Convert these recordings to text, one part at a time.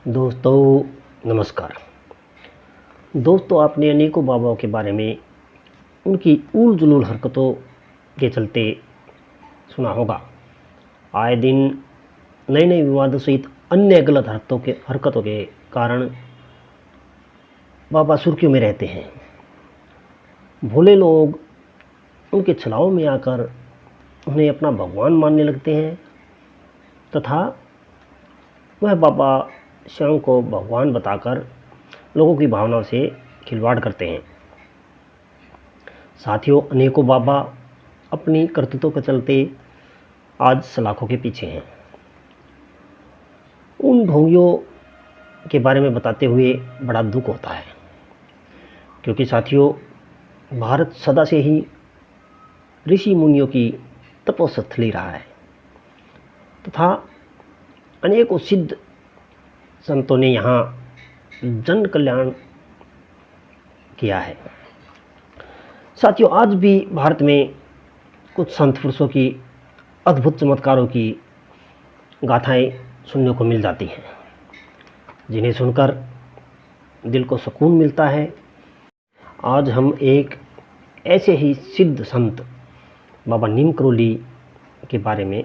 दोस्तों नमस्कार। दोस्तों, आपने अनेकों बाबाओं के बारे में उनकी उल जुलूल हरकतों के चलते सुना होगा। आए दिन नए नए विवादों सहित अन्य गलत हरकतों के कारण बाबा सुर्खियों में रहते हैं। भोले लोग उनके छलाओं में आकर उन्हें अपना भगवान मानने लगते हैं तथा वह बाबा स्वयं को भगवान बताकर लोगों की भावनाओं से खिलवाड़ करते हैं। साथियों, अनेकों बाबा अपनी करतूतों के चलते आज सलाखों के पीछे हैं। उन ढोंगियों के बारे में बताते हुए बड़ा दुख होता है, क्योंकि साथियों, भारत सदा से ही ऋषि मुनियों की तपोस्थली रहा है तथा अनेकों सिद्ध संतों ने यहाँ जन कल्याण किया है। साथियों, आज भी भारत में कुछ संत पुरुषों की अद्भुत चमत्कारों की गाथाएं सुनने को मिल जाती हैं, जिन्हें सुनकर दिल को सुकून मिलता है। आज हम एक ऐसे ही सिद्ध संत बाबा नीम करोली के बारे में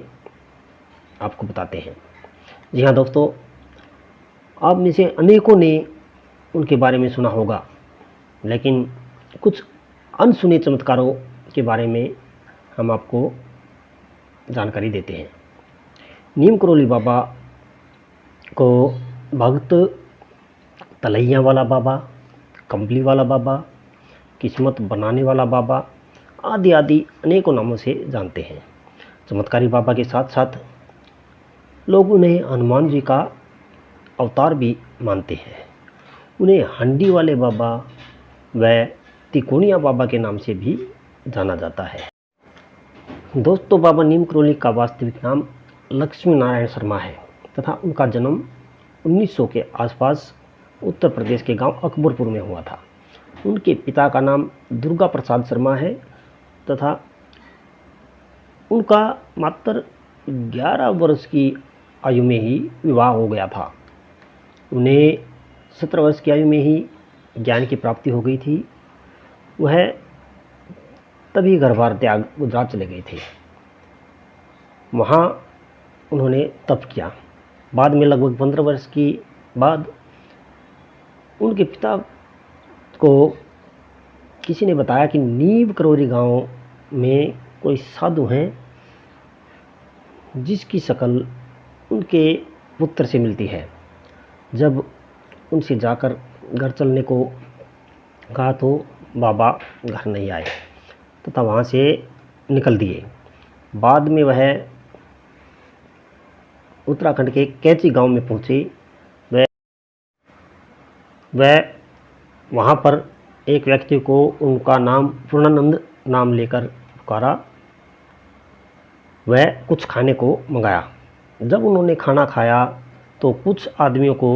आपको बताते हैं। जी हाँ दोस्तों, आप में से अनेकों ने उनके बारे में सुना होगा, लेकिन कुछ अनसुने चमत्कारों के बारे में हम आपको जानकारी देते हैं। नीम करोली बाबा को भक्त तलैया वाला बाबा, कंबली वाला बाबा, किस्मत बनाने वाला बाबा आदि आदि अनेकों नामों से जानते हैं। चमत्कारी बाबा के साथ साथ लोग उन्हें हनुमान जी का अवतार भी मानते हैं। उन्हें हंडी वाले बाबा व तिकोनिया बाबा के नाम से भी जाना जाता है। दोस्तों, बाबा नीम करोली का वास्तविक नाम लक्ष्मी नारायण शर्मा है तथा उनका जन्म 1900 के आसपास उत्तर प्रदेश के गांव अकबरपुर में हुआ था। उनके पिता का नाम दुर्गा प्रसाद शर्मा है तथा उनका मात्र 11 वर्ष की आयु में ही विवाह हो गया था। उन्हें 17 वर्ष की आयु में ही ज्ञान की प्राप्ति हो गई थी। वह तभी घर बार त्याग गुजरात चले गए थे। वहाँ उन्होंने तप किया। बाद में लगभग 15 वर्ष की बाद उनके पिता को किसी ने बताया कि नीम करोली गांव में कोई साधु हैं जिसकी शक्ल उनके पुत्र से मिलती है। जब उनसे जाकर घर चलने को कहा तो बाबा घर नहीं आए तथा वहाँ से निकल दिए। बाद में वह उत्तराखंड के कैची गांव में पहुँचे। वह वहाँ पर एक व्यक्ति को उनका नाम पूर्णानंद नाम लेकर पुकारा। वह कुछ खाने को मंगाया। जब उन्होंने खाना खाया तो कुछ आदमियों को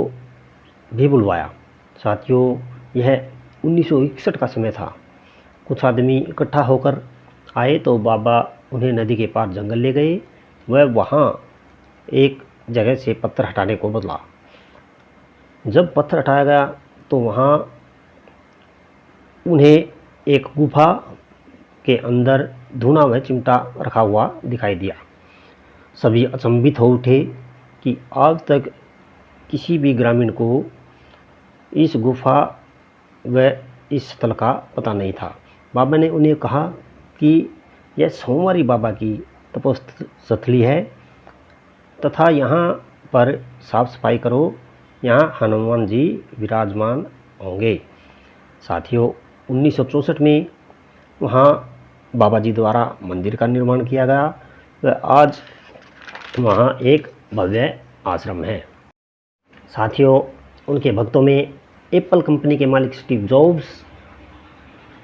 भी बुलवाया। साथियों, यह 1961 का समय था। कुछ आदमी इकट्ठा होकर आए तो बाबा उन्हें नदी के पार जंगल ले गए। वह वहाँ एक जगह से पत्थर हटाने को बदला। जब पत्थर हटाया गया तो वहाँ उन्हें एक गुफा के अंदर धुना व चिमटा रखा हुआ दिखाई दिया। सभी अचंभित हो उठे कि आज तक किसी भी ग्रामीण को इस गुफा व इस स्थल का पता नहीं था। बाबा ने उन्हें कहा कि यह सोमवारी बाबा की तपोस्थली है तथा यहाँ पर साफ सफाई करो, यहाँ हनुमान जी विराजमान होंगे। साथियों, 1964 में वहाँ बाबा जी द्वारा मंदिर का निर्माण किया गया व आज वहाँ एक भव्य आश्रम है। साथियों, उनके भक्तों में एप्पल कंपनी के मालिक स्टीव जॉब्स,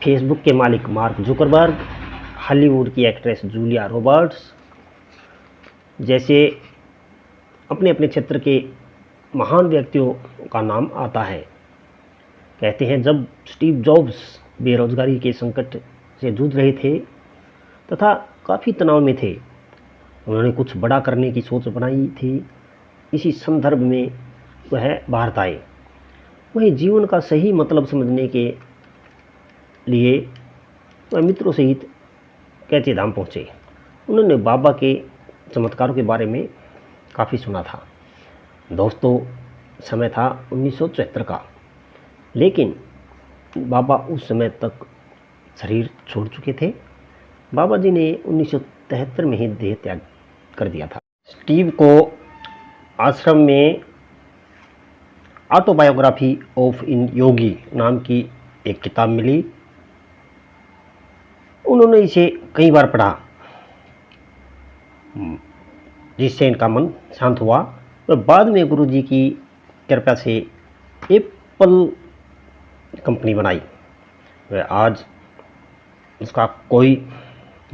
फेसबुक के मालिक मार्क जुकरबर्ग, हॉलीवुड की एक्ट्रेस जूलिया रॉबर्ट्स जैसे अपने अपने क्षेत्र के महान व्यक्तियों का नाम आता है। कहते हैं, जब स्टीव जॉब्स बेरोजगारी के संकट से जूझ रहे थे तथा काफ़ी तनाव में थे, उन्होंने कुछ बड़ा करने की सोच बनाई थी। इसी संदर्भ में वह भारत आए। वहीं जीवन का सही मतलब समझने के लिए वह मित्रों सहित कैची धाम पहुँचे। उन्होंने बाबा के चमत्कारों के बारे में काफ़ी सुना था। दोस्तों, समय था 1974 का, लेकिन बाबा उस समय तक शरीर छोड़ चुके थे। बाबा जी ने 1973 में ही देह त्याग कर दिया था। स्टीव को आश्रम में ऑटोबायोग्राफी ऑफ इन योगी नाम की एक किताब मिली। उन्होंने इसे कई बार पढ़ा, जिससे इनका मन शांत हुआ। और बाद में गुरुजी की कृपा से एप्पल कंपनी बनाई। वह आज उसका कोई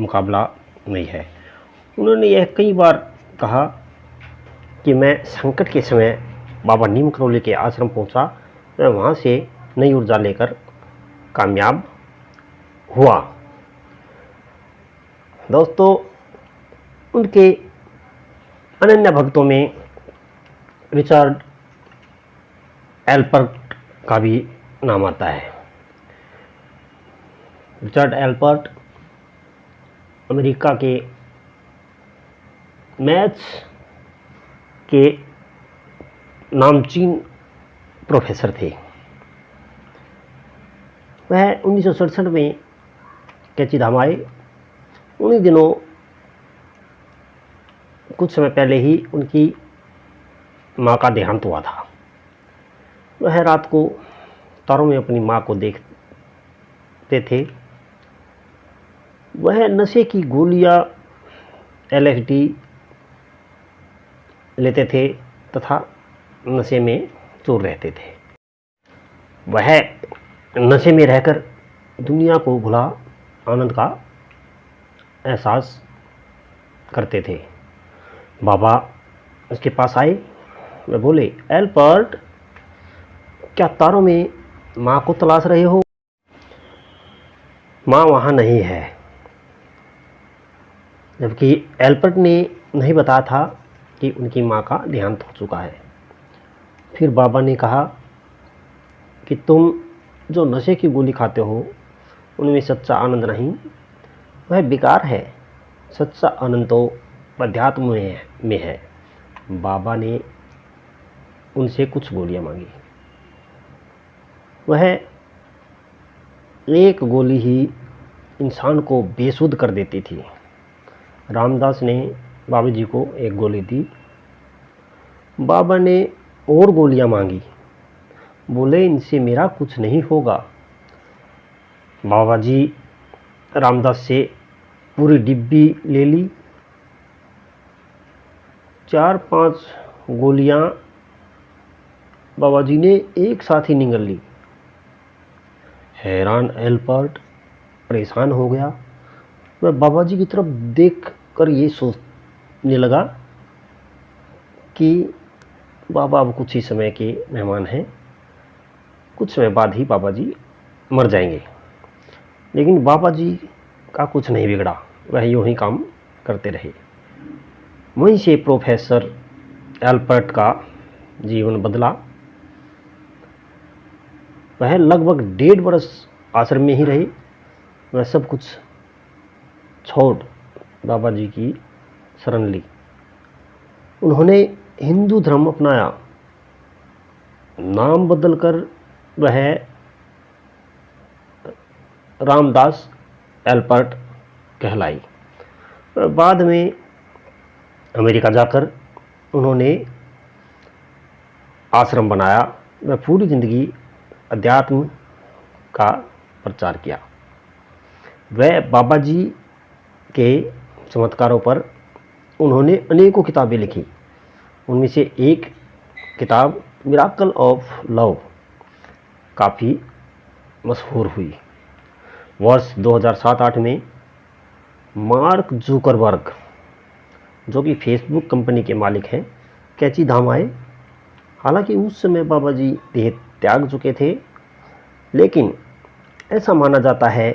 मुकाबला नहीं है। उन्होंने यह कई बार कहा कि मैं संकट के समय बाबा नीम करौली के आश्रम पहुंचा, मैं वहां से नई ऊर्जा लेकर कामयाब हुआ। दोस्तों, उनके अनन्य भक्तों में रिचर्ड एल्पर्ट का भी नाम आता है। रिचर्ड एल्पर्ट अमेरिका के मैथ्स के नामचीन प्रोफेसर थे। वह 1967 में कैची धाम आए। उन्हीं दिनों कुछ समय पहले ही उनकी माँ का देहांत हुआ था। वह रात को तारों में अपनी माँ को देखते थे। वह नशे की गोलियां LSD लेते थे तथा नशे में चूर रहते थे। वह नशे में रहकर दुनिया को भुला आनंद का एहसास करते थे। बाबा उसके पास आए। वे बोले, एल्पर्ट, क्या तारों में माँ को तलाश रहे हो? माँ वहाँ नहीं है। जबकि एल्पर्ट ने नहीं बताया था कि उनकी माँ का देहांत हो चुका है। फिर बाबा ने कहा कि तुम जो नशे की गोली खाते हो उनमें सच्चा आनंद नहीं, वह बेकार है। सच्चा आनंद तो अध्यात्म में है। बाबा ने उनसे कुछ गोलियां मांगी। वह एक गोली ही इंसान को बेसुध कर देती थी। रामदास ने बाबा जी को एक गोली दी। बाबा ने और गोलियां मांगी। बोले, इनसे मेरा कुछ नहीं होगा। बाबा जी रामदास से पूरी डिब्बी ले ली। 4-5 गोलियां बाबा जी ने एक साथ ही निगल ली। हैरान एल्पर्ट परेशान हो गया। वह बाबा जी की तरफ देख कर ये सोचने लगा कि बाबा अब कुछ ही समय के मेहमान हैं, कुछ समय बाद ही बाबा जी मर जाएंगे। लेकिन बाबा जी का कुछ नहीं बिगड़ा, वह यूं ही काम करते रहे। वहीं से प्रोफेसर एल्पर्ट का जीवन बदला। वह लगभग 1.5 वर्ष आश्रम में ही रहे। वह सब कुछ छोड़ बाबा जी की शरण ली। उन्होंने हिंदू धर्म अपनाया। नाम बदलकर वह रामदास एल्पर्ट कहलाई। बाद में अमेरिका जाकर उन्होंने आश्रम बनाया। वह पूरी जिंदगी अध्यात्म का प्रचार किया। वह बाबा जी के चमत्कारों पर उन्होंने अनेकों किताबें लिखी। उनमें से एक किताब मिराकल ऑफ लव काफ़ी मशहूर हुई। वर्ष 2007-8 में मार्क जुकरबर्ग, जो कि फेसबुक कंपनी के मालिक हैं, कैची धाम आए। हालांकि उस समय बाबा जी देह त्याग चुके थे, लेकिन ऐसा माना जाता है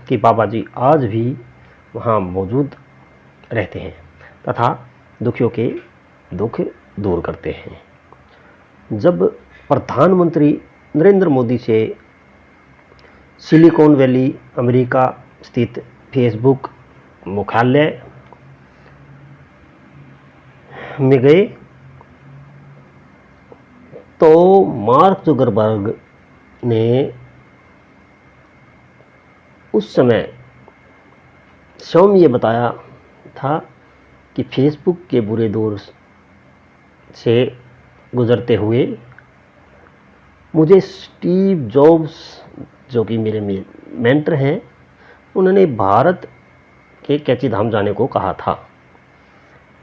कि बाबा जी आज भी वहाँ मौजूद रहते हैं तथा दुखियों के दुख दूर करते हैं। जब प्रधानमंत्री नरेंद्र मोदी से सिलिकॉन वैली अमेरिका स्थित फेसबुक मुख्यालय में गए तो मार्क जुकरबर्ग ने उस समय स्वयं ये बताया था कि फेसबुक के बुरे दौर से गुजरते हुए मुझे स्टीव जॉब्स, जो कि मेरे मेंटर हैं, उन्होंने भारत के कैची धाम जाने को कहा था।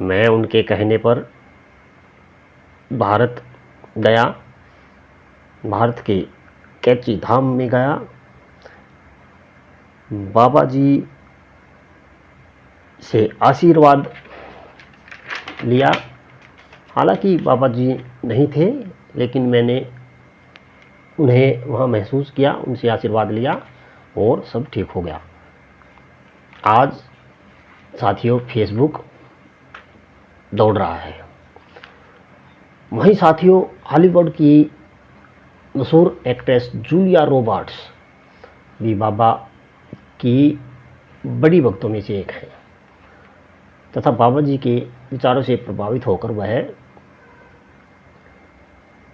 मैं उनके कहने पर भारत गया, भारत के कैची धाम में गया, बाबा जी से आशीर्वाद लिया। हालांकि बाबा जी नहीं थे, लेकिन मैंने उन्हें वहाँ महसूस किया, उनसे आशीर्वाद लिया और सब ठीक हो गया। आज साथियों फेसबुक दौड़ रहा है। वहीं साथियों हॉलीवुड की मशहूर एक्ट्रेस जूलिया रॉबर्ट्स भी बाबा की बड़ी भक्तों में से एक है तथा बाबा जी के विचारों से प्रभावित होकर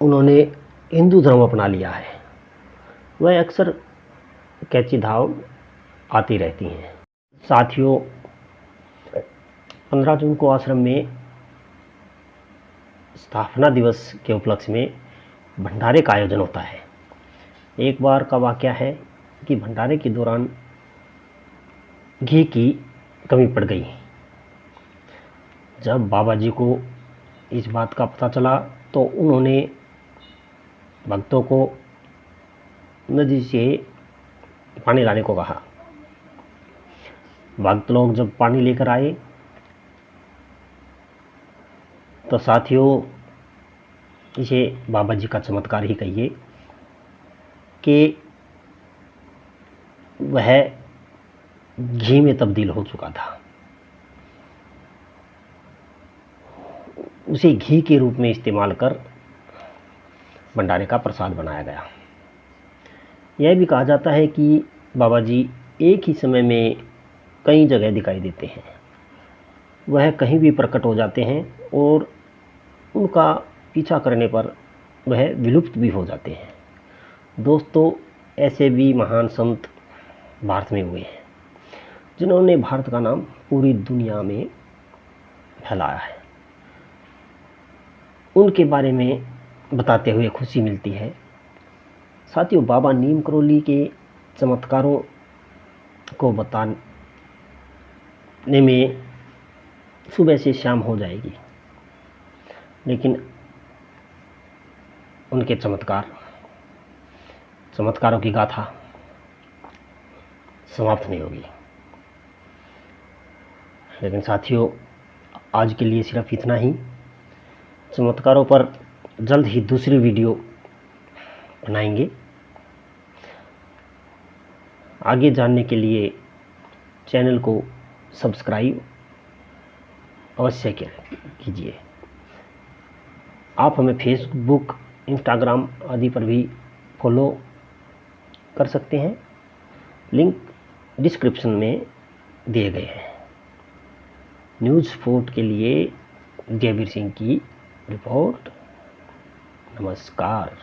उन्होंने हिंदू धर्म अपना लिया है। वह अक्सर कैची धाम आती रहती हैं। साथियों 15 जून को आश्रम में स्थापना दिवस के उपलक्ष्य में भंडारे का आयोजन होता है। एक बार का वाकया है कि भंडारे के दौरान घी की कमी पड़ गई। जब बाबा जी को इस बात का पता चला तो उन्होंने भक्तों को नदी से पानी लाने को कहा। भक्त लोग जब पानी लेकर आए तो साथियों इसे बाबा जी का चमत्कार ही कहिए कि वह घी में तब्दील हो चुका था। उसे घी के रूप में इस्तेमाल कर भंडारे का प्रसाद बनाया गया। यह भी कहा जाता है कि बाबा जी एक ही समय में कई जगह दिखाई देते हैं। वह कहीं भी प्रकट हो जाते हैं और उनका पीछा करने पर वह विलुप्त भी हो जाते हैं। दोस्तों ऐसे भी महान संत भारत में हुए हैं जिन्होंने भारत का नाम पूरी दुनिया में फैलाया है। उनके बारे में बताते हुए खुशी मिलती है। साथियों बाबा नीम करोली के चमत्कारों को बताने में सुबह से शाम हो जाएगी, लेकिन उनके चमत्कारों की गाथा समाप्त नहीं होगी। लेकिन साथियों आज के लिए सिर्फ इतना ही। चमत्कारों पर जल्द ही दूसरी वीडियो बनाएंगे। आगे जानने के लिए चैनल को सब्सक्राइब अवश्य कीजिए। आप हमें फेसबुक, इंस्टाग्राम आदि पर भी फॉलो कर सकते हैं। लिंक डिस्क्रिप्शन में दिए गए हैं। न्यूज़ फोर्ट के लिए जयवीर सिंह की रिपोर्ट। नमस्कार।